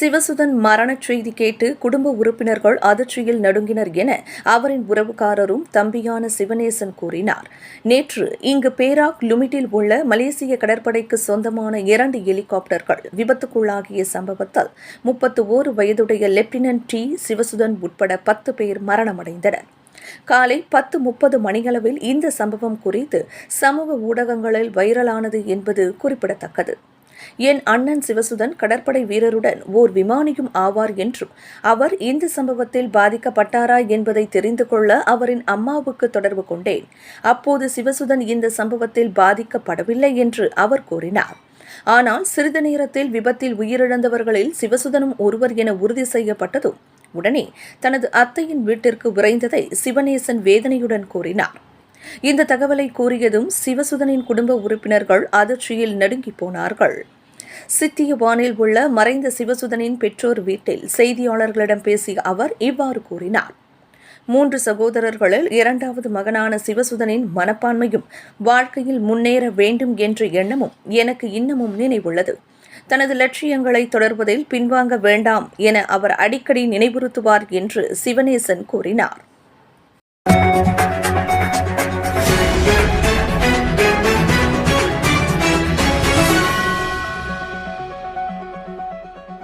சிவசுதன் மரணச் செய்தி கேட்டு குடும்ப உறுப்பினர்கள் அதிர்ச்சியில் நடுங்கினர் என அவரின் உறவுக்காரரும் தம்பியான சிவனேசன் கூறினார். நேற்று இங்கு பேராக் லிமிட்டில் உள்ள மலேசிய கடற்படைக்கு சொந்தமான 2 ஹெலிகாப்டர்கள் விபத்துக்குள்ளாகிய சம்பவத்தில் 31 வயதுடைய லெப்டினன்ட் டி சிவசுதன் உட்பட 10 பேர் மரணமடைந்தனர். காலை 10:30 மணியளவில் இந்த சம்பவம் குறித்து சமூக ஊடகங்களில் வைரலானது என்பது குறிப்பிடத்தக்கது. என் அண்ணன் சிவசுதன் கடற்படை வீரருடன் ஓர் விமானியும் ஆவார் என்றும் அவர் இந்த சம்பவத்தில் பாதிக்கப்பட்டாரா என்பதை தெரிந்து கொள்ள அவரின் அம்மாவுக்கு தொடர்பு கொண்டேன். அப்போது சிவசுதன் இந்த சம்பவத்தில் பாதிக்கப்படவில்லை என்று அவர் கூறினார். ஆனால் சிறிது நேரத்தில் விபத்தில் உயிரிழந்தவர்களில் சிவசுதனும் ஒருவர் என உறுதி செய்யப்பட்டதும் உடனே தனது அத்தையின் வீட்டிற்கு விரைந்ததை சிவனேசன் வேதனையுடன் கூறினார். இந்த தகவலை கூறியதும் சிவசுதனின் குடும்ப உறுப்பினர்கள் அதிர்ச்சியில் நடுங்கி போனார்கள். சித்தியவானில் உள்ள மறைந்த சிவசுதனின் பெற்றோர் வீட்டில் செய்தியாளர்களிடம் பேசிய அவர் இவ்வாறு கூறினார். 3 சகோதரர்களில் 2வது மகனான சிவசுதனின் மனப்பான்மையும் வாழ்க்கையில் முன்னேற வேண்டும் என்ற எண்ணமும் எனக்கு இன்னமும் நினைவுள்ளது. தனது லட்சியங்களை தொடர்வதில் பின்வாங்க வேண்டாம் என அவர் அடிக்கடி நினைவுறுத்துவார் என்று சிவனேசன் கூறினார்.